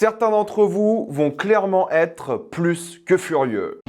Certains d'entre vous vont clairement être plus que furieux.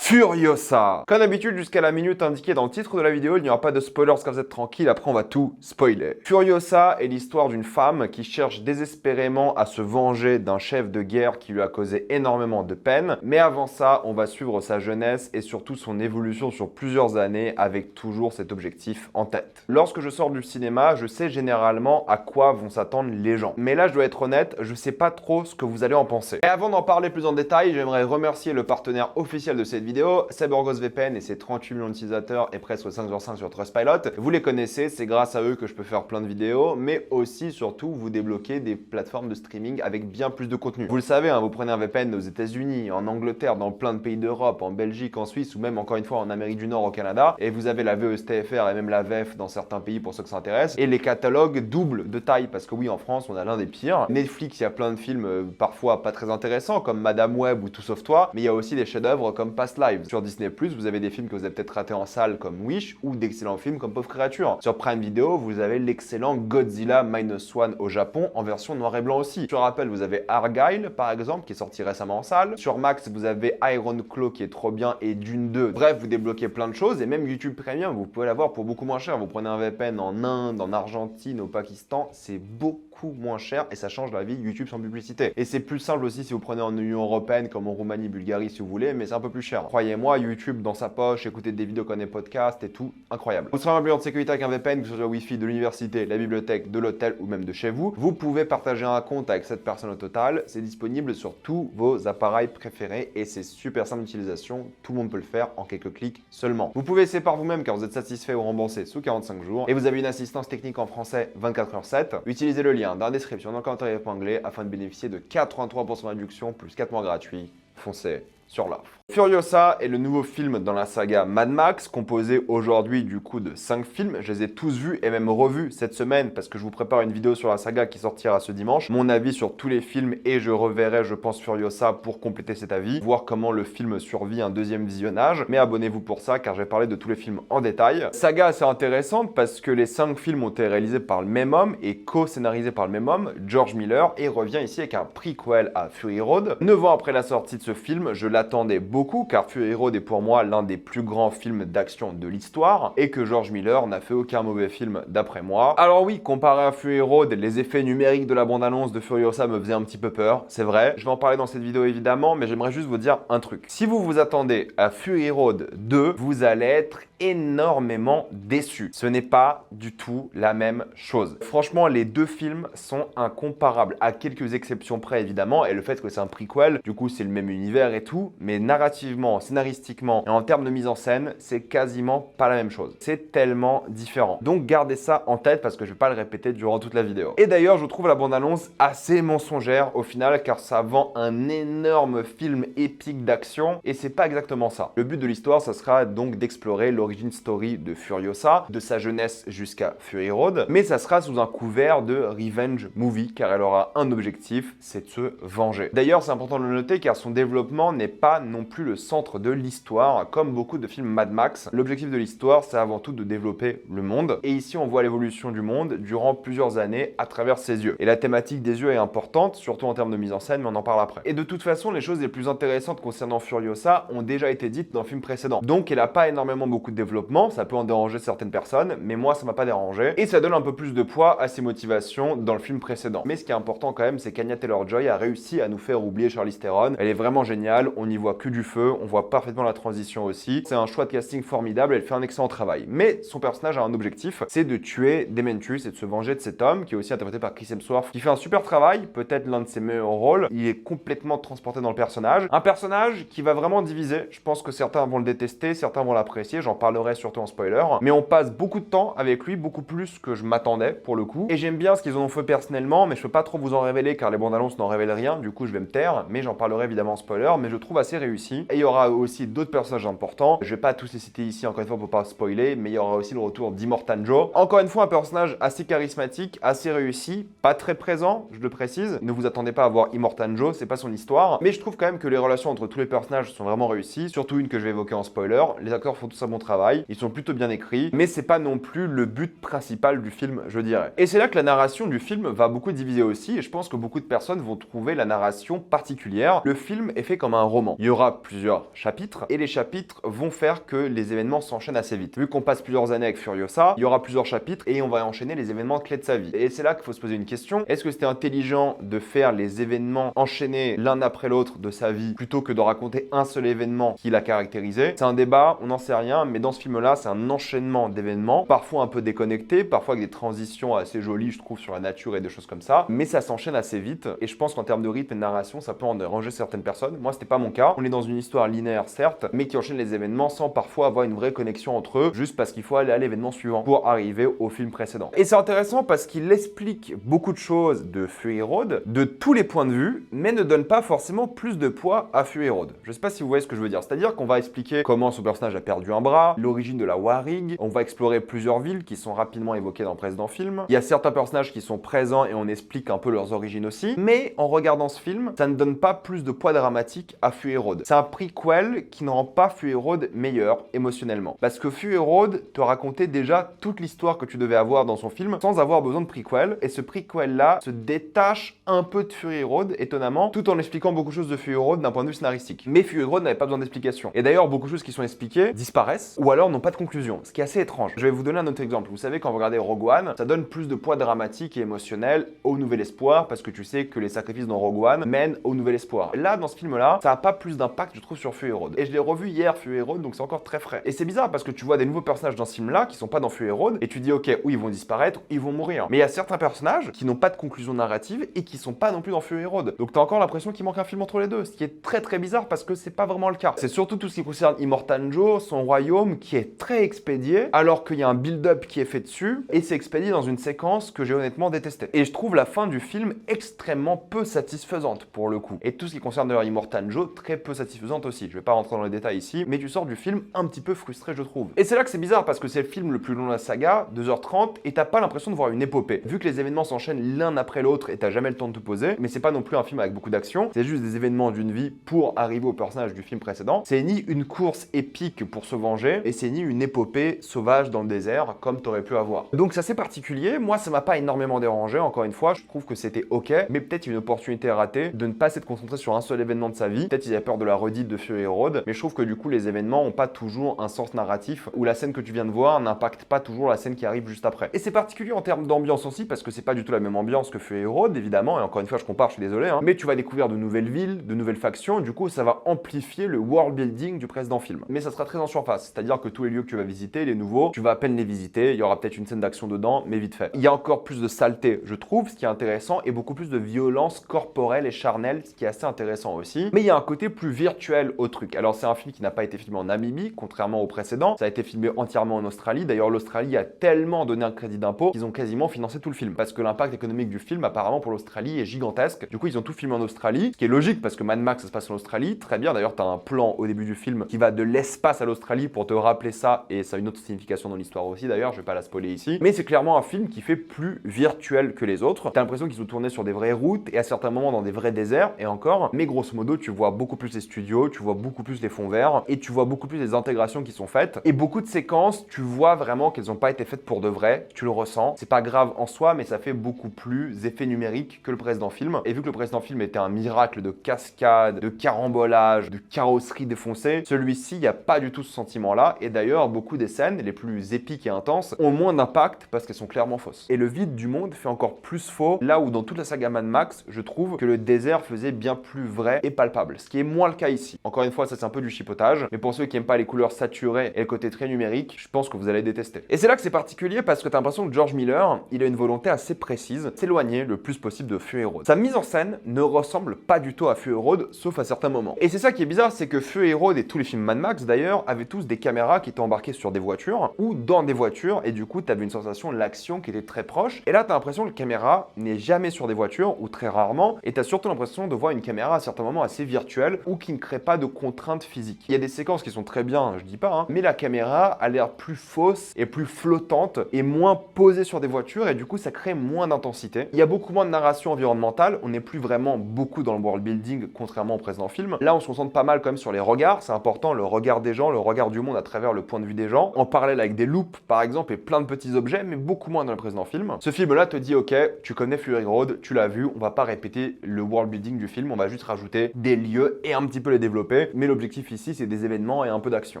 Furiosa. Comme d'habitude, jusqu'à la minute indiquée dans le titre de la vidéo, il n'y aura pas de spoilers, comme vous êtes tranquille, après on va tout spoiler. Furiosa est l'histoire d'une femme qui cherche désespérément à se venger d'un chef de guerre qui lui a causé énormément de peine. Mais avant ça, on va suivre sa jeunesse et surtout son évolution sur plusieurs années avec toujours cet objectif en tête. Lorsque je sors du cinéma, je sais généralement à quoi vont s'attendre les gens. Mais là, je dois être honnête, je sais pas trop ce que vous allez en penser. Et avant d'en parler plus en détail, j'aimerais remercier le partenaire officiel de cette vidéo, CyberGhostVPN et ses 38 millions d'utilisateurs et presque 5,5 sur Trustpilot. Vous les connaissez, c'est grâce à eux que je peux faire plein de vidéos, mais aussi, surtout, vous débloquer des plateformes de streaming avec bien plus de contenu. Vous le savez, hein, vous prenez un VPN aux États-Unis, en Angleterre, dans plein de pays d'Europe, en Belgique, en Suisse ou même encore une fois en Amérique du Nord, au Canada, et vous avez la VSTFR et même la VEF dans certains pays pour ceux que ça intéresse, et les catalogues doublent de taille, parce que oui, en France, on a l'un des pires. Netflix, il y a plein de films parfois pas très intéressants, comme Madame Web ou Tout Sauf Toi, mais il y a aussi des chefs-d'œuvre comme Past Lives. Sur Disney+, vous avez des films que vous avez peut-être ratés en salle comme Wish ou d'excellents films comme Pauvre Créature. Sur Prime Video, vous avez l'excellent Godzilla Minus One au Japon en version noir et blanc aussi. Je rappelle, vous avez Argyle par exemple qui est sorti récemment en salle. Sur Max, vous avez Iron Claw qui est trop bien et Dune 2. Bref, vous débloquez plein de choses et même YouTube Premium, vous pouvez l'avoir pour beaucoup moins cher. Vous prenez un VPN en Inde, en Argentine, au Pakistan, c'est beaucoup moins cher et ça change la vie YouTube sans publicité. Et c'est plus simple aussi si vous prenez en Union Européenne comme en Roumanie, Bulgarie si vous voulez, mais c'est un peu plus cher. Croyez-moi, YouTube dans sa poche, écouter des vidéos comme des podcasts et tout, incroyable. Vous serez un plan de sécurité avec un VPN, que ce soit le Wi-Fi de l'université, la bibliothèque, de l'hôtel ou même de chez vous. Vous pouvez partager un compte avec 7 personnes au total. C'est disponible sur tous vos appareils préférés et c'est super simple d'utilisation. Tout le monde peut le faire en quelques clics seulement. Vous pouvez essayer par vous-même car vous êtes satisfait ou remboursé sous 45 jours et vous avez une assistance technique en français 24h7. Utilisez le lien dans la description, dans le commentaire épinglé afin de bénéficier de 83% de réduction plus 4 mois gratuits. Foncez sur l'offre. Furiosa est le nouveau film dans la saga Mad Max, composé aujourd'hui du coup de 5 films. Je les ai tous vus et même revus cette semaine parce que je vous prépare une vidéo sur la saga qui sortira ce dimanche. Mon avis sur tous les films et je reverrai, je pense, Furiosa pour compléter cet avis, voir comment le film survit un deuxième visionnage. Mais abonnez-vous pour ça car je vais parler de tous les films en détail. Saga assez intéressante parce que les 5 films ont été réalisés par le même homme et co-scénarisés par le même homme, George Miller, et revient ici avec un prequel à Fury Road. 9 ans après la sortie de ce film, je l'attendais beaucoup car Fury Road est pour moi l'un des plus grands films d'action de l'histoire et que George Miller n'a fait aucun mauvais film d'après moi. Alors oui, comparé à Fury Road, les effets numériques de la bande-annonce de Furiosa me faisaient un petit peu peur, c'est vrai. Je vais en parler dans cette vidéo évidemment, mais j'aimerais juste vous dire un truc. Si vous vous attendez à Fury Road 2, vous allez être énormément déçu. Ce n'est pas du tout la même chose. Franchement, les deux films sont incomparables, à quelques exceptions près évidemment, et le fait que c'est un prequel, du coup c'est le même univers et tout, mais narrativement, scénaristiquement et en termes de mise en scène, c'est quasiment pas la même chose. C'est tellement différent. Donc gardez ça en tête parce que je vais pas le répéter durant toute la vidéo. Et d'ailleurs, je trouve la bande-annonce assez mensongère au final car ça vend un énorme film épique d'action et c'est pas exactement ça. Le but de l'histoire, ça sera donc d'explorer l'origine story de Furiosa, de sa jeunesse jusqu'à Fury Road, mais ça sera sous un couvert de revenge movie car elle aura un objectif, c'est de se venger. D'ailleurs, c'est important de le noter car son développement n'est pas non plus le centre de l'histoire, comme beaucoup de films Mad Max. L'objectif de l'histoire, c'est avant tout de développer le monde. Et ici, on voit l'évolution du monde durant plusieurs années à travers ses yeux. Et la thématique des yeux est importante, surtout en termes de mise en scène, mais on en parle après. Et de toute façon, les choses les plus intéressantes concernant Furiosa ont déjà été dites dans le film précédent. Donc, elle n'a pas énormément beaucoup de développement, ça peut en déranger certaines personnes, mais moi, ça m'a pas dérangé. Et ça donne un peu plus de poids à ses motivations dans le film précédent. Mais ce qui est important quand même, c'est qu'Anya Taylor-Joy a réussi à nous faire oublier Charlize Theron. Elle est vraiment géniale, on n'y voit que du feu, on voit parfaitement la transition aussi. C'est un choix de casting formidable, elle fait un excellent travail. Mais son personnage a un objectif, c'est de tuer Dementus et de se venger de cet homme qui est aussi interprété par Chris Hemsworth, qui fait un super travail, peut-être l'un de ses meilleurs rôles. Il est complètement transporté dans le personnage. Un personnage qui va vraiment diviser. Je pense que certains vont le détester, certains vont l'apprécier, j'en parlerai surtout en spoiler. Mais on passe beaucoup de temps avec lui, beaucoup plus que je m'attendais pour le coup. Et j'aime bien ce qu'ils en ont fait personnellement, mais je peux pas trop vous en révéler car les bandes annonces n'en révèlent rien, du coup je vais me taire, mais j'en parlerai évidemment en spoiler, mais je trouve assez réussi. Et il y aura aussi d'autres personnages importants. Je vais pas tous les citer ici encore une fois pour pas spoiler, mais il y aura aussi le retour d'Immortan Joe. Encore une fois, un personnage assez charismatique, assez réussi, pas très présent, je le précise. Ne vous attendez pas à voir Immortan Joe, c'est pas son histoire. Mais je trouve quand même que les relations entre tous les personnages sont vraiment réussies, surtout une que je vais évoquer en spoiler. Les acteurs font tous un bon travail. travail, ils sont plutôt bien écrits, mais c'est pas non plus le but principal du film, je dirais. Et c'est là que la narration du film va beaucoup diviser aussi, et je pense que beaucoup de personnes vont trouver la narration particulière. Le film est fait comme un roman. Il y aura plusieurs chapitres, et les chapitres vont faire que les événements s'enchaînent assez vite. Vu qu'on passe plusieurs années avec Furiosa, il y aura plusieurs chapitres, et on va enchaîner les événements clés de sa vie. Et c'est là qu'il faut se poser une question. Est-ce que c'était intelligent de faire les événements enchaînés l'un après l'autre de sa vie, plutôt que de raconter un seul événement qui l'a caractérisé? C'est un débat, on n'en sait rien, mais dans ce film-là, c'est un enchaînement d'événements, parfois un peu déconnectés, parfois avec des transitions assez jolies, je trouve, sur la nature et des choses comme ça, mais ça s'enchaîne assez vite, et je pense qu'en termes de rythme et de narration, ça peut en déranger certaines personnes. Moi, c'était pas mon cas. On est dans une histoire linéaire, certes, mais qui enchaîne les événements sans parfois avoir une vraie connexion entre eux, juste parce qu'il faut aller à l'événement suivant pour arriver au film précédent. Et c'est intéressant parce qu'il explique beaucoup de choses de Fury Road, de tous les points de vue, mais ne donne pas forcément plus de poids à Fury Road. Je sais pas si vous voyez ce que je veux dire, c'est-à-dire qu'on va expliquer comment son personnage a perdu un bras, l'origine de la Warig, on va explorer plusieurs villes qui sont rapidement évoquées dans le précédent film. Il y a certains personnages qui sont présents et on explique un peu leurs origines aussi, mais en regardant ce film, ça ne donne pas plus de poids dramatique à Fury Road. C'est un prequel qui ne rend pas Fury Road meilleur émotionnellement, parce que Fury Road te racontait déjà toute l'histoire que tu devais avoir dans son film sans avoir besoin de prequel, et ce prequel là se détache un peu de Fury Road, étonnamment, tout en expliquant beaucoup de choses de Fury Road d'un point de vue scénaristique. Mais Fury Road n'avait pas besoin d'explication. Et d'ailleurs, beaucoup de choses qui sont expliquées disparaissent, ou alors n'ont pas de conclusion, ce qui est assez étrange. Je vais vous donner un autre exemple. Vous savez, quand vous regardez Rogue One, ça donne plus de poids dramatique et émotionnel au Nouvel Espoir, parce que tu sais que les sacrifices dans Rogue One mènent au Nouvel Espoir. Là, dans ce film-là, ça n'a pas plus d'impact, je trouve, sur Fury Road. Et je l'ai revu hier, Fury Road, donc c'est encore très frais. Et c'est bizarre, parce que tu vois des nouveaux personnages dans ce film-là qui sont pas dans Fury Road, et tu dis, ok, ou ils vont disparaître, ou ils vont mourir. Mais il y a certains personnages qui n'ont pas de conclusion narrative et qui sont pas non plus dans Fury Road. Donc t'as encore l'impression qu'il manque un film entre les deux, ce qui est très très bizarre parce que c'est pas vraiment le cas. C'est surtout tout ce qui concerne Immortan Joe, son royaume, qui est très expédié, alors qu'il y a un build-up qui est fait dessus, et c'est expédié dans une séquence que j'ai honnêtement détestée. Et je trouve la fin du film extrêmement peu satisfaisante pour le coup. Et tout ce qui concerne d'ailleurs Immortan Joe, très peu satisfaisante aussi. Je vais pas rentrer dans les détails ici, mais tu sors du film un petit peu frustré, je trouve. Et c'est là que c'est bizarre parce que c'est le film le plus long de la saga, 2h30, et t'as pas l'impression de voir une épopée. Vu que les événements s'enchaînent l'un après l'autre et t'as jamais le temps de te poser, mais c'est pas non plus un film avec beaucoup d'action, c'est juste des événements d'une vie pour arriver au personnage du film précédent. C'est ni une course épique pour se venger, et c'est ni une épopée sauvage dans le désert comme t'aurais pu avoir. Donc c'est assez particulier, moi ça m'a pas énormément dérangé, encore une fois, je trouve que c'était ok, mais peut-être une opportunité ratée de ne pas s'être concentré sur un seul événement de sa vie. Peut-être il a peur de la redite de Fury Road, mais je trouve que du coup les événements ont pas toujours un sens narratif, où la scène que tu viens de voir n'impacte pas toujours la scène qui arrive juste après. Et c'est particulier en termes d'ambiance aussi, parce que c'est pas du tout la même ambiance que Fury Road, évidemment, et encore une fois je compare, je suis désolé, hein, mais tu vas découvrir de nouvelles villes, de nouvelles factions, et du coup ça va amplifier le world building du précédent film. Mais ça sera très en surface, c'est-à-dire que tous les lieux que tu vas visiter, les nouveaux, tu vas à peine les visiter, il y aura peut-être une scène d'action dedans, mais vite fait. Il y a encore plus de saleté, je trouve, ce qui est intéressant, et beaucoup plus de violence corporelle et charnelle, ce qui est assez intéressant aussi. Mais il y a un côté plus virtuel au truc. Alors c'est un film qui n'a pas été filmé en Namibie, contrairement au précédent, ça a été filmé entièrement en Australie. D'ailleurs l'Australie a tellement donné un crédit d'impôt qu'ils ont quasiment financé tout le film, parce que l'impact économique du film apparemment pour l'Australie est gigantesque. Du coup ils ont tout filmé en Australie, ce qui est logique parce que Mad Max ça se passe en Australie, très bien. D'ailleurs t'as un plan au début du film qui va de l'espace à l'Australie pour te rappeler ça, et ça a une autre signification dans l'histoire aussi d'ailleurs, je vais pas la spoiler ici. Mais c'est clairement un film qui fait plus virtuel que les autres. T'as l'impression qu'ils ont tourné sur des vraies routes et à certains moments dans des vrais déserts, et encore, mais grosso modo tu vois beaucoup plus les studios, tu vois beaucoup plus les fonds verts, et tu vois beaucoup plus les intégrations qui sont faites, et beaucoup de séquences tu vois vraiment qu'elles n'ont pas été faites pour de vrai, tu le ressens. C'est pas grave en soi, mais ça fait beaucoup plus effet numérique que le précédent film. Et vu que le précédent film était un miracle de cascade, de carambolage, de carrosserie défoncée, celui-ci, il n'y a pas du tout ce sentiment-là. Et d'ailleurs, beaucoup des scènes les plus épiques et intenses ont moins d'impact parce qu'elles sont clairement fausses. Et le vide du monde fait encore plus faux, là où dans toute la saga Mad Max, je trouve que le désert faisait bien plus vrai et palpable, ce qui est moins le cas ici. Encore une fois, ça c'est un peu du chipotage, mais pour ceux qui n'aiment pas les couleurs saturées et le côté très numérique, je pense que vous allez détester. Et c'est là que c'est particulier parce que t'as l'impression que George Miller, il a une volonté assez précise, s'éloigner le plus possible de Fury Road. Sa mise en scène ne ressemble pas du tout à Fury Road, sauf à certains moments. Et c'est ça qui est bizarre, c'est que Fury Road et tous les films Mad Max d'ailleurs avaient tous des caméras qui étaient embarquées sur des voitures ou dans des voitures, et du coup t'avais une sensation de l'action qui était très proche. Et là t'as l'impression que la caméra n'est jamais sur des voitures, ou très rarement, et t'as surtout l'impression de voir une caméra à certains moments assez virtuelle ou qui ne crée pas de contraintes physiques. Il y a des séquences qui sont très bien, je dis pas, hein, mais la caméra a l'air plus fausse et plus flottante et moins posée sur des voitures, et du coup ça crée moins d'intensité. Il y a beaucoup moins de narration environnementale, on n'est plus vraiment beaucoup dans le world building contrairement au précédent film. Là on se concentre pas mal quand même sur les regards, c'est important, le regard des gens, le regard du monde à travers le point de vue des gens, en parallèle avec des loops par exemple et plein de petits objets, mais beaucoup moins dans le précédent film. Ce film-là te dit ok, tu connais Fury Road, tu l'as vu, on va pas répéter le world building du film, on va juste rajouter des lieux et un petit peu les développer, mais l'objectif ici c'est des événements et un peu d'action.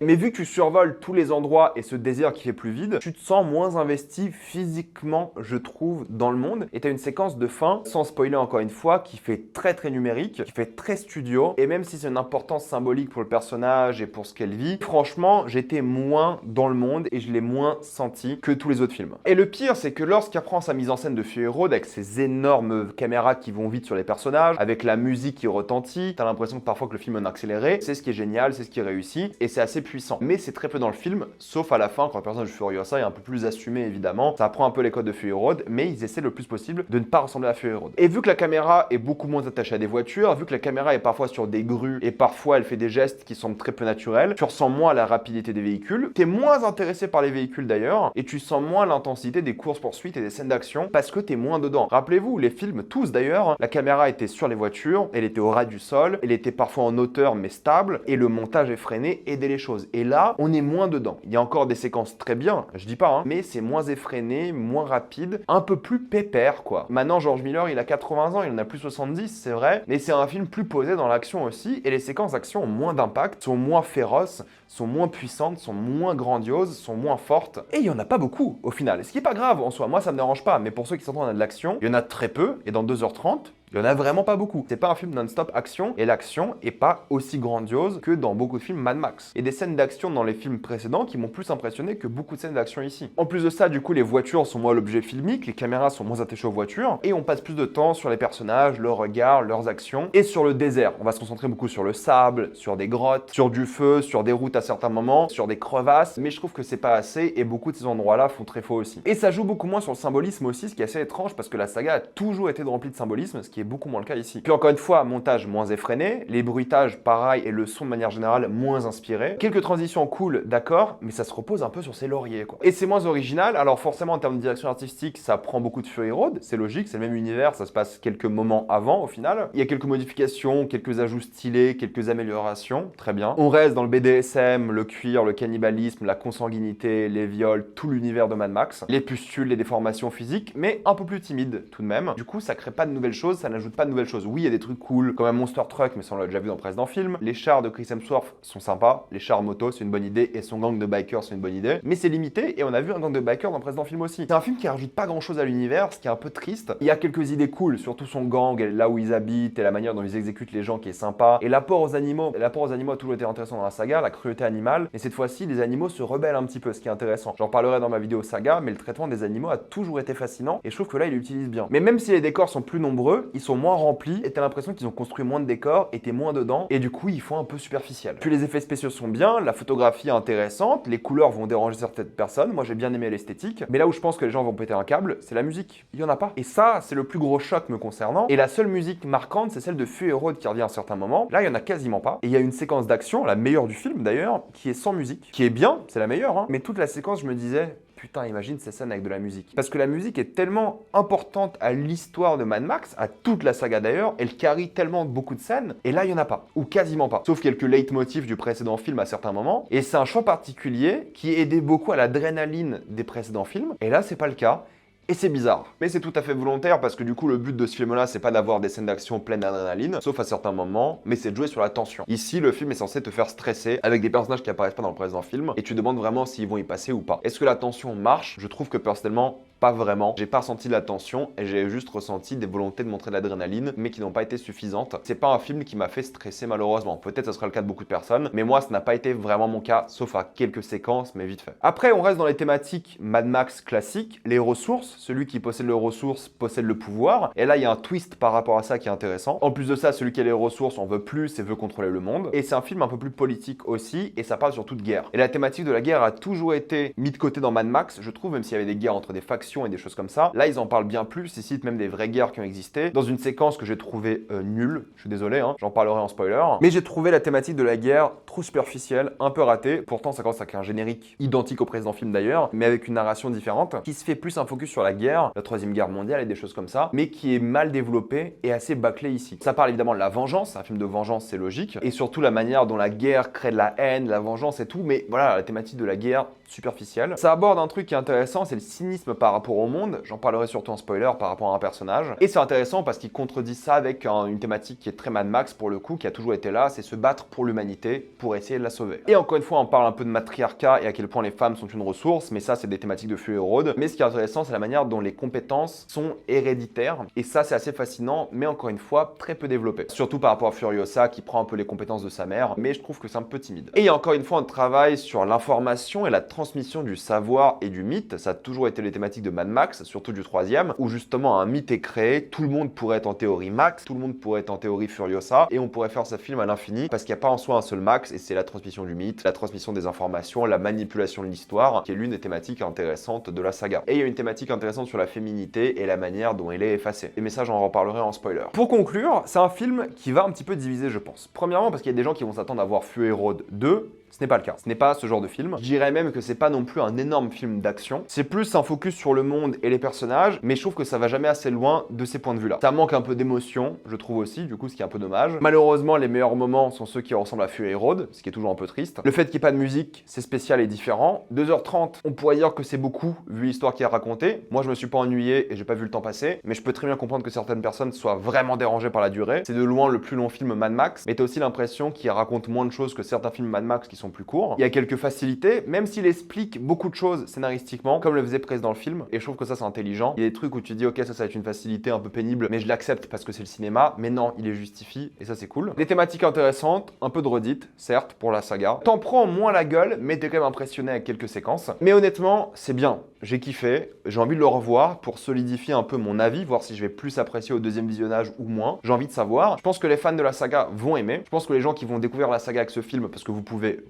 Mais vu que tu survoles tous les endroits et ce désert qui fait plus vide, tu te sens moins investi physiquement, je trouve, dans le monde, et tu as une séquence de fin, sans spoiler encore une fois, qui fait très numérique, qui fait très studio, et même si c'est une importance symbolique pour le personnage et pour ce qu'elle vit, franchement, j'étais moins dans le monde et je l'ai moins senti que tous les autres films. Et le pire, c'est que lorsqu'il apprend sa mise en scène de Fury Road, avec ses énormes caméras qui vont vite sur les personnages, avec la musique qui retentit, t'as l'impression que parfois que le film est en accéléré, c'est ce qui est génial, c'est ce qui réussit, et c'est assez puissant. Mais c'est très peu dans le film, sauf à la fin, quand le personnage de Furiosa est un peu plus assumé, évidemment, ça prend un peu les codes de Fury Road, mais ils essaient le plus possible de ne pas ressembler à Fury Road. Et vu que la caméra est beaucoup moins attachée à des voitures, vu que la caméra est parfois sur des grues, et parfois elle fait des gestes qui semblent très peu naturels, tu ressens moins la rapidité des véhicules, t'es moins intéressé par les véhicules d'ailleurs, et tu sens moins l'intensité des courses-poursuites et des scènes d'action, parce que t'es moins dedans. Rappelez-vous, les films, tous d'ailleurs, la caméra était sur les voitures, elle était au ras du sol, elle était parfois en hauteur mais stable, et le montage effréné aidait les choses. Et là, on est moins dedans. Il y a encore des séquences très bien, je dis pas, hein, mais c'est moins effréné, moins rapide, un peu plus pépère, quoi. Maintenant, George Miller, il a 80 ans, il en a plus 70, c'est vrai, mais c'est un film plus posé dans l'action aussi, et les séquences d'action ont moins d'impact, sont moins féroces, sont moins puissantes, sont moins grandioses, sont moins fortes, et il y en a pas beaucoup, au final. Ce qui est pas grave en soi, moi ça me dérange pas, mais pour ceux qui s'entendent à de l'action, il y en a très peu, et dans 2h30, il y en a vraiment pas beaucoup. C'est pas un film non-stop action, et l'action est pas aussi grandiose que dans beaucoup de films Mad Max. Et des scènes d'action dans les films précédents qui m'ont plus impressionné que beaucoup de scènes d'action ici. En plus de ça, du coup, les voitures sont moins l'objet filmique, les caméras sont moins attachées aux voitures, et on passe plus de temps sur les personnages, leur regard, leurs actions, et sur le désert. On va se concentrer beaucoup sur le sable, sur des grottes, sur du feu, sur des routes à certains moments, sur des crevasses, mais je trouve que c'est pas assez, et beaucoup de ces endroits-là font très faux aussi. Et ça joue beaucoup moins sur le symbolisme aussi, ce qui est assez étrange, parce que la saga a toujours été remplie de symbolisme, ce qui est beaucoup moins le cas ici. Puis encore une fois, montage moins effréné, les bruitages pareil et le son de manière générale moins inspiré. Quelques transitions cool, d'accord, mais ça se repose un peu sur ses lauriers, quoi. Et c'est moins original, alors forcément en termes de direction artistique, ça prend beaucoup de Fury Road, c'est logique, c'est le même univers, ça se passe quelques moments avant au final. Il y a quelques modifications, quelques ajouts stylés, quelques améliorations, très bien. On reste dans le BDSM, le cuir, le cannibalisme, la consanguinité, les viols, tout l'univers de Mad Max, les pustules, les déformations physiques, mais un peu plus timide tout de même. Du coup, ça crée pas de nouvelles choses, ça n'ajoute pas de nouvelles choses. Oui, il y a des trucs cool, comme un Monster Truck, mais ça on l'a déjà vu dans le précédent film. Les chars de Chris Hemsworth sont sympas, les chars moto c'est une bonne idée, et son gang de bikers c'est une bonne idée, mais c'est limité, et on a vu un gang de bikers dans le précédent film aussi. C'est un film qui rajoute pas grand chose à l'univers, ce qui est un peu triste. Il y a quelques idées cool, surtout son gang, et là où ils habitent, et la manière dont ils exécutent les gens qui est sympa, et l'apport aux animaux a toujours été intéressant dans la saga, la cruauté animale, et cette fois-ci les animaux se rebellent un petit peu, ce qui est intéressant. J'en parlerai dans ma vidéo saga, mais le traitement des animaux a toujours été fascinant, et je trouve que là il l'utilise bien. Mais même si les décors sont plus nombreux, ils sont moins remplis, et t'as l'impression qu'ils ont construit moins de décors, et t'es moins dedans, et du coup ils font un peu superficiel. Puis les effets spéciaux sont bien, la photographie est intéressante, les couleurs vont déranger certaines personnes, moi j'ai bien aimé l'esthétique, mais là où je pense que les gens vont péter un câble, c'est la musique. Il y en a pas. Et ça, c'est le plus gros choc me concernant, et la seule musique marquante, c'est celle de Fury Road qui revient à un certain moment. Là, il y en a quasiment pas. Et il y a une séquence d'action, la meilleure du film d'ailleurs, qui est sans musique, qui est bien, c'est la meilleure, hein, mais toute la séquence, je me disais, putain, imagine ces scènes avec de la musique. Parce que la musique est tellement importante à l'histoire de Mad Max, à toute la saga d'ailleurs, elle carry tellement beaucoup de scènes, et là, il n'y en a pas, ou quasiment pas. Sauf quelques leitmotifs du précédent film à certains moments, et c'est un choix particulier qui aidait beaucoup à l'adrénaline des précédents films, et là, c'est pas le cas. Et c'est bizarre, mais c'est tout à fait volontaire parce que du coup le but de ce film-là c'est pas d'avoir des scènes d'action pleines d'adrénaline, sauf à certains moments, mais c'est de jouer sur la tension. Ici le film est censé te faire stresser avec des personnages qui apparaissent pas dans le précédent film et tu te demandes vraiment s'ils vont y passer ou pas. Est-ce que la tension marche? Je trouve que personnellement pas vraiment. J'ai pas ressenti de la tension et j'ai juste ressenti des volontés de montrer de l'adrénaline mais qui n'ont pas été suffisantes. C'est pas un film qui m'a fait stresser malheureusement. Peut-être ce sera le cas de beaucoup de personnes, mais moi ça n'a pas été vraiment mon cas, sauf à quelques séquences mais vite fait. Après on reste dans les thématiques Mad Max classiques, les ressources. Celui qui possède les ressources possède le pouvoir. Et là, il y a un twist par rapport à ça qui est intéressant. En plus de ça, celui qui a les ressources en veut plus et veut contrôler le monde. Et c'est un film un peu plus politique aussi, et ça parle surtout de guerre. Et la thématique de la guerre a toujours été mise de côté dans Mad Max, je trouve, même s'il y avait des guerres entre des factions civilisation et des choses comme ça. Là, ils en parlent bien plus, ils citent même des vraies guerres qui ont existé, dans une séquence que j'ai trouvée nulle, je suis désolé, hein, j'en parlerai en spoiler, mais j'ai trouvé la thématique de la guerre trop superficielle, un peu ratée, pourtant ça commence avec un générique identique au précédent film d'ailleurs, mais avec une narration différente, qui se fait plus un focus sur la guerre, la Troisième Guerre mondiale et des choses comme ça, mais qui est mal développé et assez bâclé ici. Ça parle évidemment de la vengeance, un film de vengeance c'est logique, et surtout la manière dont la guerre crée de la haine, la vengeance et tout, mais voilà, la thématique de la guerre superficielle. Ça aborde un truc qui est intéressant, c'est le cynisme par rapport au monde, j'en parlerai surtout en spoiler par rapport à un personnage, et c'est intéressant parce qu'il contredit ça avec une thématique qui est très Mad Max pour le coup, qui a toujours été là, c'est se battre pour l'humanité, pour essayer de la sauver. Et encore une fois, on parle un peu de matriarcat et à quel point les femmes sont une ressource, mais ça c'est des thématiques de Fury Road. Mais ce qui est intéressant, c'est la manière dont les compétences sont héréditaires, et ça c'est assez fascinant, mais encore une fois, très peu développé. Surtout par rapport à Furiosa qui prend un peu les compétences de sa mère, mais je trouve que c'est un peu timide. Et il y a encore une fois un travail sur l'information et la transmission du savoir et du mythe, ça a toujours été les thématiques de Mad Max, surtout du troisième, où justement un mythe est créé, tout le monde pourrait être en théorie Max, tout le monde pourrait être en théorie Furiosa, et on pourrait faire ce film à l'infini, parce qu'il n'y a pas en soi un seul Max, et c'est la transmission du mythe, la transmission des informations, la manipulation de l'histoire, qui est l'une des thématiques intéressantes de la saga. Et il y a une thématique intéressante sur la féminité et la manière dont elle est effacée. Et mais ça, j'en reparlerai en spoiler. Pour conclure, c'est un film qui va un petit peu diviser, je pense. Premièrement, parce qu'il y a des gens qui vont s'attendre à voir Fury Road 2, ce n'est pas le cas. Ce n'est pas ce genre de film. Je dirais même que c'est pas non plus un énorme film d'action. C'est plus un focus sur le monde et les personnages, mais je trouve que ça va jamais assez loin de ces points de vue-là. Ça manque un peu d'émotion, je trouve aussi, du coup, ce qui est un peu dommage. Malheureusement, les meilleurs moments sont ceux qui ressemblent à Fury Road, ce qui est toujours un peu triste. Le fait qu'il n'y ait pas de musique, c'est spécial et différent. 2h30, on pourrait dire que c'est beaucoup, vu l'histoire qui est racontée. Moi, je me suis pas ennuyé et j'ai pas vu le temps passer, mais je peux très bien comprendre que certaines personnes soient vraiment dérangées par la durée. C'est de loin le plus long film Mad Max, mais t'as aussi l'impression qu'il raconte moins de choses que certains films Mad Max qui sont plus courts. Il y a quelques facilités, même s'il explique beaucoup de choses scénaristiquement, comme le faisait Prez dans le film, et je trouve que ça c'est intelligent. Il y a des trucs où tu dis ok ça va être une facilité un peu pénible, mais je l'accepte parce que c'est le cinéma, mais non, il les justifie, et ça c'est cool. Des thématiques intéressantes, un peu de redite, certes, pour la saga. T'en prends moins la gueule, mais t'es quand même impressionné avec quelques séquences. Mais honnêtement, c'est bien, j'ai kiffé, j'ai envie de le revoir pour solidifier un peu mon avis, voir si je vais plus apprécier au deuxième visionnage ou moins. J'ai envie de savoir. Je pense que les fans de la saga vont aimer. Je pense que les gens qui vont découvrir la saga avec ce film, parce que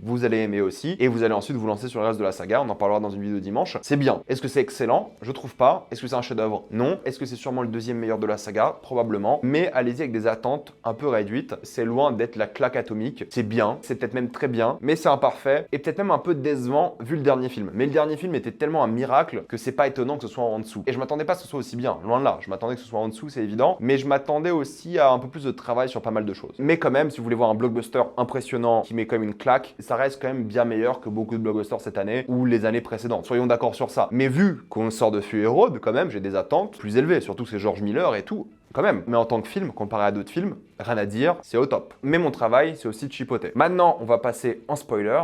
vous allez aimer aussi. Et vous allez ensuite vous lancer sur le reste de la saga, on en parlera dans une vidéo dimanche. C'est bien. Est-ce que c'est excellent? Je trouve pas. Est-ce que c'est un chef-d'œuvre? Non. Est-ce que c'est sûrement le deuxième meilleur de la saga? Probablement. Mais allez-y avec des attentes un peu réduites. C'est loin d'être la claque atomique. C'est bien, c'est peut-être même très bien, mais c'est imparfait et peut-être même un peu décevant vu le dernier film. Mais le dernier film était tellement un miracle que c'est pas étonnant que ce soit en dessous. Et je m'attendais pas à ce que ce soit aussi bien. Loin de là. Je m'attendais que ce soit en dessous, c'est évident. Mais je m'attendais aussi à un peu plus de travail sur pas mal de choses. Mais quand même, si vous voulez voir un blockbuster impressionnant qui met quand même une claque, ça reste quand même bien meilleur que beaucoup de blockbusters cette année ou les années précédentes. Soyons d'accord sur ça. Mais vu qu'on sort de Fury Road, quand même, j'ai des attentes plus élevées. Surtout que c'est George Miller et tout. Quand même. Mais en tant que film, comparé à d'autres films, rien à dire, c'est au top. Mais mon travail, c'est aussi de chipoter. Maintenant, on va passer en spoiler.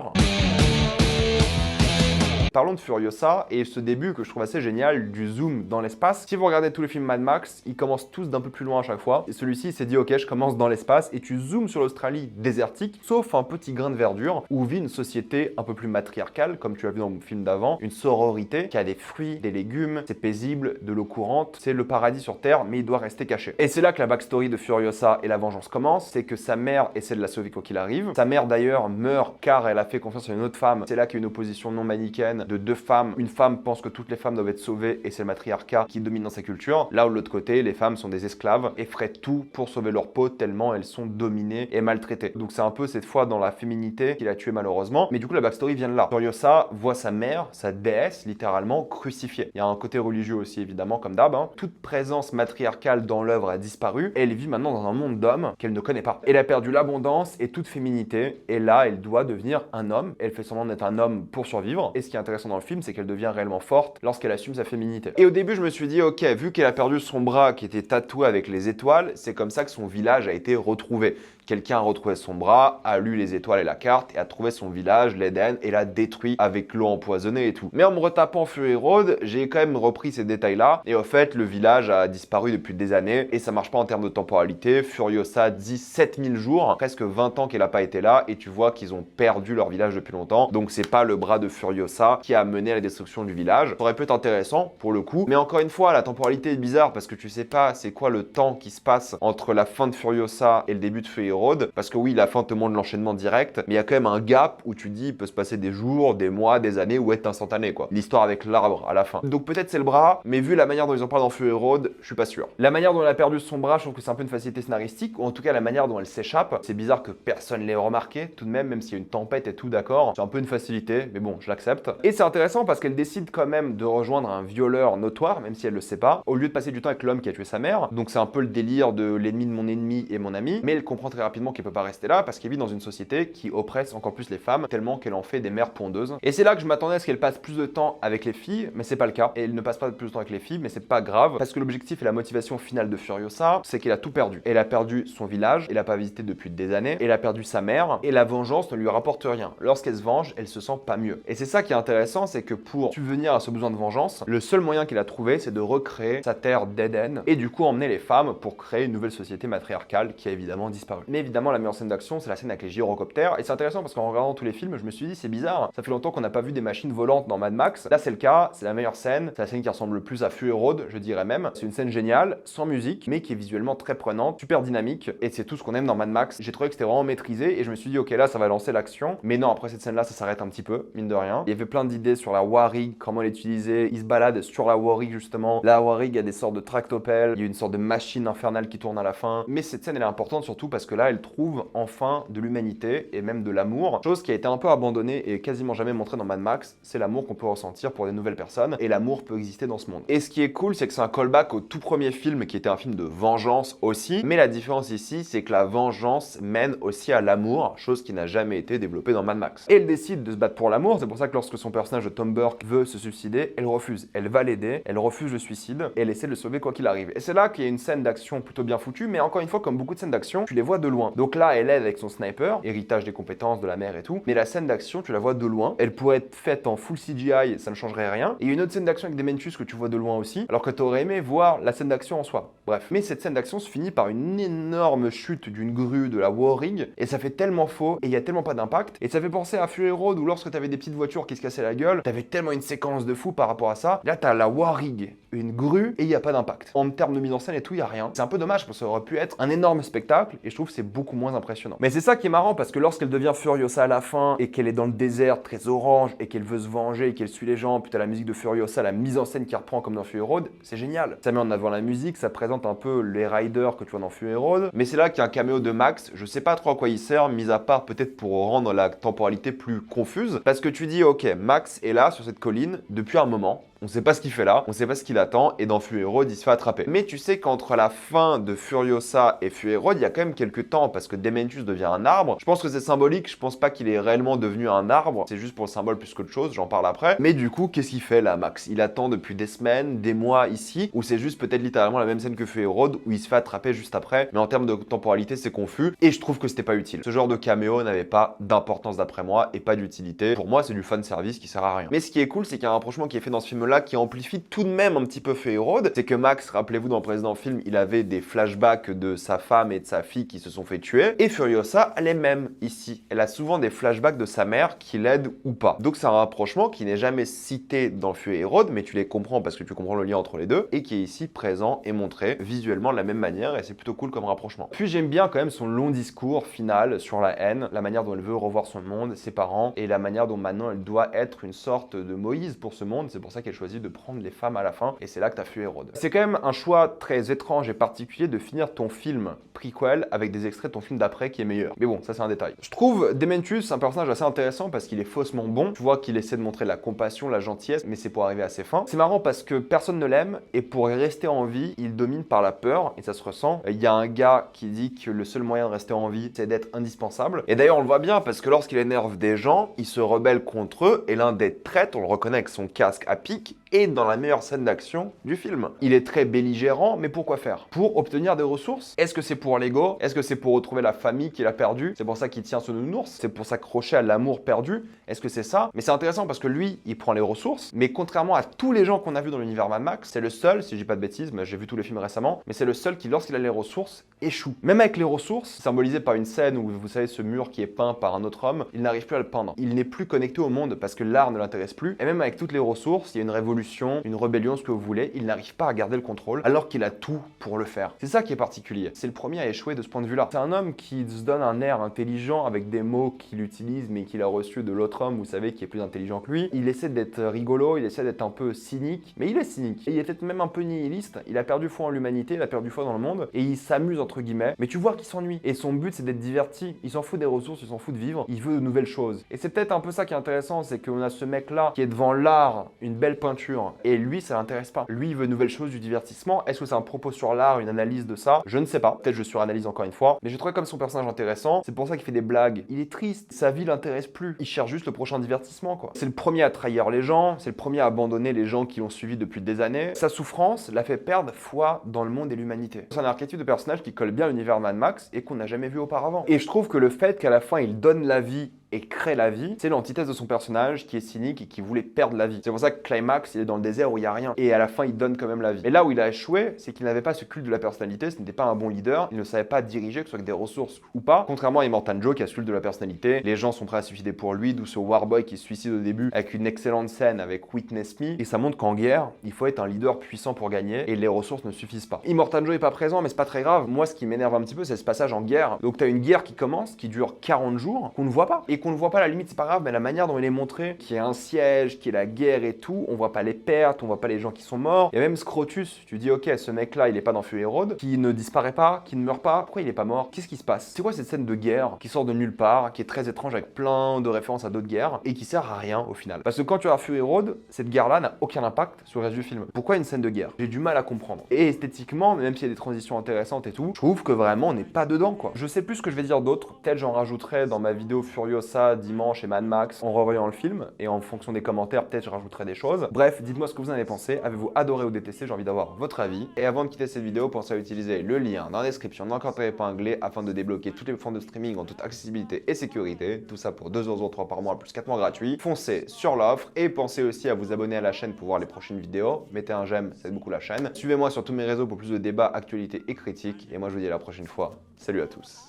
Parlons de Furiosa et ce début que je trouve assez génial du zoom dans l'espace. Si vous regardez tous les films Mad Max, ils commencent tous d'un peu plus loin à chaque fois. Et celui-ci il s'est dit ok, je commence dans l'espace et tu zoomes sur l'Australie désertique, sauf un petit grain de verdure où vit une société un peu plus matriarcale, comme tu as vu dans mon film d'avant, une sororité qui a des fruits, des légumes, c'est paisible, de l'eau courante, c'est le paradis sur Terre, mais il doit rester caché. Et c'est là que la backstory de Furiosa et la vengeance commence, c'est que sa mère essaie de la sauver quoi qu'il arrive. Sa mère d'ailleurs meurt car elle a fait confiance à une autre femme. C'est là qu'il y a une opposition non manichéenne de deux femmes. Une femme pense que toutes les femmes doivent être sauvées et c'est le matriarcat qui domine dans sa culture. Là où de l'autre côté, les femmes sont des esclaves et feraient tout pour sauver leur peau tellement elles sont dominées et maltraitées. Donc c'est un peu cette fois dans la féminité qu'il a tué malheureusement. Mais du coup la backstory vient de là. Furiosa voit sa mère, sa déesse, littéralement crucifiée. Il y a un côté religieux aussi évidemment comme d'hab. Toute présence matriarcale dans l'œuvre a disparu et elle vit maintenant dans un monde d'hommes qu'elle ne connaît pas. Elle a perdu l'abondance et toute féminité et là elle doit devenir un homme. Elle fait semblant d'être un homme pour survivre et ce qui est intéressant dans le film, c'est qu'elle devient réellement forte lorsqu'elle assume sa féminité. Et au début, je me suis dit, ok, vu qu'elle a perdu son bras qui était tatoué avec les étoiles, c'est comme ça que son village a été retrouvé. Quelqu'un a retrouvé son bras, a lu les étoiles et la carte et a trouvé son village, l'Éden, et l'a détruit avec l'eau empoisonnée et tout. Mais en me retapant Fury Road, j'ai quand même repris ces détails-là. Et au fait, le village a disparu depuis des années et ça marche pas en termes de temporalité. Furiosa dit 7000 jours, presque 20 ans qu'elle a pas été là et tu vois qu'ils ont perdu leur village depuis longtemps. Donc c'est pas le bras de Furiosa qui a mené à la destruction du village. Ça aurait pu être intéressant pour le coup, mais encore une fois, la temporalité est bizarre parce que tu sais pas c'est quoi le temps qui se passe entre la fin de Furiosa et le début de Fury Road. Parce que oui, la fin te montre l'enchaînement direct, mais il y a quand même un gap où tu dis il peut se passer des jours, des mois, des années ou être instantané quoi. L'histoire avec l'arbre à la fin. Donc peut-être c'est le bras, mais vu la manière dont ils en parlent dans Fury Road, je suis pas sûr. La manière dont elle a perdu son bras, je trouve que c'est un peu une facilité scénaristique, ou en tout cas la manière dont elle s'échappe. C'est bizarre que personne l'ait remarqué, tout de même s'il y a une tempête et tout, d'accord. C'est un peu une facilité, mais bon, je l'accepte. Et c'est intéressant parce qu'elle décide quand même de rejoindre un violeur notoire, même si elle le sait pas, au lieu de passer du temps avec l'homme qui a tué sa mère. Donc c'est un peu le délire de l'ennemi de mon ennemi et mon ami, mais elle comprend très rapidement qu'elle peut pas rester là parce qu'elle vit dans une société qui oppresse encore plus les femmes, tellement qu'elle en fait des mères pondeuses. Et c'est là que je m'attendais à ce qu'elle passe plus de temps avec les filles, mais c'est pas le cas. Et elle ne passe pas plus de temps avec les filles, mais c'est pas grave, parce que l'objectif et la motivation finale de Furiosa, c'est qu'elle a tout perdu. Elle a perdu son village, elle a pas visité depuis des années, elle a perdu sa mère, et la vengeance ne lui rapporte rien. Lorsqu'elle se venge, elle se sent pas mieux. Et c'est ça qui est intéressant, c'est que pour subvenir à ce besoin de vengeance, le seul moyen qu'elle a trouvé, c'est de recréer sa terre d'Éden, et du coup emmener les femmes pour créer une nouvelle société matriarcale qui a évidemment disparu. Mais évidemment, la meilleure scène d'action, c'est la scène avec les gyrocoptères, et c'est intéressant parce qu'en regardant tous les films, je me suis dit, c'est bizarre, ça fait longtemps qu'on n'a pas vu des machines volantes dans Mad Max. Là, c'est le cas, c'est la meilleure scène, c'est la scène qui ressemble le plus à Fury Road, je dirais même. C'est une scène géniale, sans musique, mais qui est visuellement très prenante, super dynamique, et c'est tout ce qu'on aime dans Mad Max. J'ai trouvé que c'était vraiment maîtrisé, et je me suis dit, ok, là, ça va lancer l'action. Mais non, après cette scène-là, ça s'arrête un petit peu, mine de rien. Il y avait plein d'idées sur la Warrig, comment l'utiliser. Il se balade sur la Warrig, justement. La Warrig a des sortes de tractopelles, il y a une sorte de machine infernale qui tourne à la fin. Mais cette scène, elle est importante surtout parce que là, elle trouve enfin de l'humanité et même de l'amour. Chose qui a été un peu abandonnée et quasiment jamais montrée dans Mad Max, c'est l'amour qu'on peut ressentir pour des nouvelles personnes. Et l'amour peut exister dans ce monde. Et ce qui est cool, c'est que c'est un callback au tout premier film qui était un film de vengeance aussi. Mais la différence ici, c'est que la vengeance mène aussi à l'amour, chose qui n'a jamais été développée dans Mad Max. Et elle décide de se battre pour l'amour, c'est pour ça que lorsque son personnage de Tom Burke veut se suicider, elle refuse. Elle va l'aider, elle refuse le suicide et elle essaie de le sauver quoi qu'il arrive. Et c'est là qu'il y a une scène d'action plutôt bien foutue, mais encore une fois, comme beaucoup de scènes d'action, tu les vois de loin. Donc là, elle aide avec son sniper, héritage des compétences de la mère et tout, mais la scène d'action, tu la vois de loin. Elle pourrait être faite en full CGI, ça ne changerait rien. Et il y a une autre scène d'action avec Dementus que tu vois de loin aussi, alors que tu aurais aimé voir la scène d'action en soi. Bref. Mais cette scène d'action se finit par une énorme chute d'une grue de la Warrig, et ça fait tellement faux, et il y a tellement pas d'impact, et ça fait penser à Fury Road où lorsque t'avais des petites voitures qui se cassaient la gueule, t'avais tellement une séquence de fou par rapport à ça. Là, t'as la Warrig, une grue, et il y a pas d'impact. En termes de mise en scène et tout, il y a rien. C'est un peu dommage parce que ça aurait pu être un énorme spectacle, et je trouve que c'est beaucoup moins impressionnant. Mais c'est ça qui est marrant parce que lorsqu'elle devient Furiosa à la fin, et qu'elle est dans le désert très orange, et qu'elle veut se venger, et qu'elle suit les gens, puis t'as la musique de Furiosa, la mise en scène qui reprend comme dans Fury Road, c'est génial. Ça met en avant la musique, ça présente un peu les riders que tu vois dans Fury Road, mais c'est là qu'il y a un caméo de Max, je sais pas trop à quoi il sert, mis à part peut-être pour rendre la temporalité plus confuse, parce que tu dis ok, Max est là sur cette colline depuis un moment, on sait pas ce qu'il fait là, on sait pas ce qu'il attend, et dans Fury Road, il se fait attraper. Mais tu sais qu'entre la fin de Furiosa et Fury Road, il y a quand même quelques temps, parce que Dementus devient un arbre. Je pense que c'est symbolique, je pense pas qu'il est réellement devenu un arbre, c'est juste pour le symbole plus qu'autre chose, j'en parle après. Mais du coup, qu'est-ce qu'il fait là, Max? Il attend depuis des semaines, des mois ici, ou c'est juste peut-être littéralement la même scène que Fury Road, où il se fait attraper juste après, mais en termes de temporalité, c'est confus, et je trouve que c'était pas utile. Ce genre de caméo n'avait pas d'importance d'après moi, et pas d'utilité. Pour moi, c'est du fan service qui sert à rien. Mais ce qui est cool, c'est qu'il y a un rapprochement qui est fait dans ce film-là qui amplifie tout de même un petit peu Fury Road. C'est que Max, rappelez-vous, dans le précédent film, il avait des flashbacks de sa femme et de sa fille qui se sont fait tuer. Et Furiosa, elle est même ici. Elle a souvent des flashbacks de sa mère qui l'aide ou pas. Donc c'est un rapprochement qui n'est jamais cité dans Fury Road, mais tu les comprends parce que tu comprends le lien entre les deux, et qui est ici présent et montré visuellement de la même manière, et c'est plutôt cool comme rapprochement. Puis j'aime bien quand même son long discours final sur la haine, la manière dont elle veut revoir son monde, ses parents, et la manière dont maintenant elle doit être une sorte de Moïse pour ce monde. C'est pour ça qu'elle choisit de prendre les femmes à la fin, et c'est là que t'as Fury Road. C'est quand même un choix très étrange et particulier de finir ton film prequel avec des extraits de ton film d'après qui est meilleur. Mais bon, ça c'est un détail. Je trouve Dementus un personnage assez intéressant parce qu'il est faussement bon. Tu vois qu'il essaie de montrer la compassion, la gentillesse, mais c'est pour arriver à ses fins. C'est marrant parce que personne ne l'aime, et pour rester en vie, il domine par la peur, et ça se ressent. Il y a un gars qui dit que le seul moyen de rester en vie, c'est d'être indispensable. Et d'ailleurs, on le voit bien parce que lorsqu'il énerve des gens, il se rebelle contre eux, et l'un des traîtres, on le reconnaît avec son casque à pic, musique et dans la meilleure scène d'action du film. Il est très belligérant, mais pourquoi faire? Pour obtenir des ressources? Est-ce que c'est pour l'ego? Est-ce que c'est pour retrouver la famille qu'il a perdue? C'est pour ça qu'il tient ce nounours? C'est pour s'accrocher à l'amour perdu? Est-ce que c'est ça? Mais c'est intéressant parce que lui, il prend les ressources, mais contrairement à tous les gens qu'on a vus dans l'univers Mad Max, c'est le seul, si je dis pas de bêtises, mais j'ai vu tous les films récemment, mais c'est le seul qui, lorsqu'il a les ressources, échoue. Même avec les ressources, symbolisées par une scène où vous savez ce mur qui est peint par un autre homme, il n'arrive plus à le peindre. Il n'est plus connecté au monde parce que l'art ne l'intéresse plus. Et même avec toutes les ressources, il y a une révolution, une rébellion, ce que vous voulez, il n'arrive pas à garder le contrôle alors qu'il a tout pour le faire. C'est ça qui est particulier. C'est le premier à échouer de ce point de vue-là. C'est un homme qui se donne un air intelligent avec des mots qu'il utilise mais qu'il a reçus de l'autre homme, vous savez, qui est plus intelligent que lui. Il essaie d'être rigolo, il essaie d'être un peu cynique, mais il est cynique. Et il est peut-être même un peu nihiliste. Il a perdu foi en l'humanité, il a perdu foi dans le monde et il s'amuse entre guillemets. Mais tu vois qu'il s'ennuie. Et son but, c'est d'être diverti. Il s'en fout des ressources, il s'en fout de vivre. Il veut de nouvelles choses. Et c'est peut-être un peu ça qui est intéressant, c'est qu'on a ce mec-là qui est devant l'art, une belle peinture, et lui, ça l'intéresse pas. Lui, il veut de nouvelles choses, du divertissement. Est-ce que c'est un propos sur l'art, une analyse de ça? Je ne sais pas. Peut-être je suranalyse encore une fois. Mais j'ai trouvé comme son personnage intéressant. C'est pour ça qu'il fait des blagues. Il est triste. Sa vie l'intéresse plus. Il cherche juste le prochain divertissement, quoi. C'est le premier à trahir les gens. C'est le premier à abandonner les gens qui l'ont suivi depuis des années. Sa souffrance l'a fait perdre foi dans le monde et l'humanité. C'est un archétype de personnage qui colle bien à l'univers Mad Max et qu'on n'a jamais vu auparavant. Et je trouve que le fait qu'à la fin il donne la vie et crée la vie, c'est l'antithèse de son personnage qui est cynique et qui voulait perdre la vie. C'est pour ça que Climax, il est dans le désert où il n'y a rien. Et à la fin, il donne quand même la vie. Et là où il a échoué, c'est qu'il n'avait pas ce culte de la personnalité, ce n'était pas un bon leader, il ne savait pas diriger, que ce soit avec des ressources ou pas. Contrairement à Immortan Joe qui a ce culte de la personnalité, les gens sont prêts à se suicider pour lui, d'où ce Warboy qui se suicide au début avec une excellente scène avec Witness Me. Et ça montre qu'en guerre, il faut être un leader puissant pour gagner et les ressources ne suffisent pas. Immortan Joe est pas présent, mais c'est pas très grave. Moi, ce qui m'énerve un petit peu, c'est ce passage en guerre. Donc tu as une guerre qui commence, qui dure 40 jours, qu'on ne voit pas. Et qu'on ne voit pas à la limite, c'est pas grave, mais la manière dont il est montré, qu'il y a un siège, qu'il y a la guerre et tout, on voit pas les pertes, on voit pas les gens qui sont morts. Il y a même Scrotus, tu dis ok, ce mec-là, il est pas dans Fury Road, qui ne disparaît pas, qui ne meurt pas, pourquoi il est pas mort? Qu'est-ce qui se passe? C'est quoi cette scène de guerre qui sort de nulle part, qui est très étrange avec plein de références à d'autres guerres et qui sert à rien au final? Parce que quand tu as Fury Road, cette guerre-là n'a aucun impact sur le reste du film. Pourquoi une scène de guerre? J'ai du mal à comprendre. Et esthétiquement, même s'il y a des transitions intéressantes et tout, je trouve que vraiment on n'est pas dedans quoi. Je sais plus ce que je vais dire d'autre, peut-être j'en rajouterai dans ma vidéo Furiosa dimanche et Mad Max en revoyant le film et en fonction des commentaires peut-être je rajouterai des choses. Bref, dites-moi ce que vous en avez pensé, avez-vous adoré ou détesté, j'ai envie d'avoir votre avis. Et avant de quitter cette vidéo, pensez à utiliser le lien dans la description dans le commentaire épinglé afin de débloquer toutes les formes de streaming en toute accessibilité et sécurité, tout ça pour 2,03€ par mois plus 4 mois gratuits. Foncez sur l'offre et pensez aussi à vous abonner à la chaîne pour voir les prochaines vidéos. Mettez un j'aime, ça aide beaucoup la chaîne. Suivez-moi sur tous mes réseaux pour plus de débats, actualités et critiques. Et moi je vous dis à la prochaine fois. Salut à tous.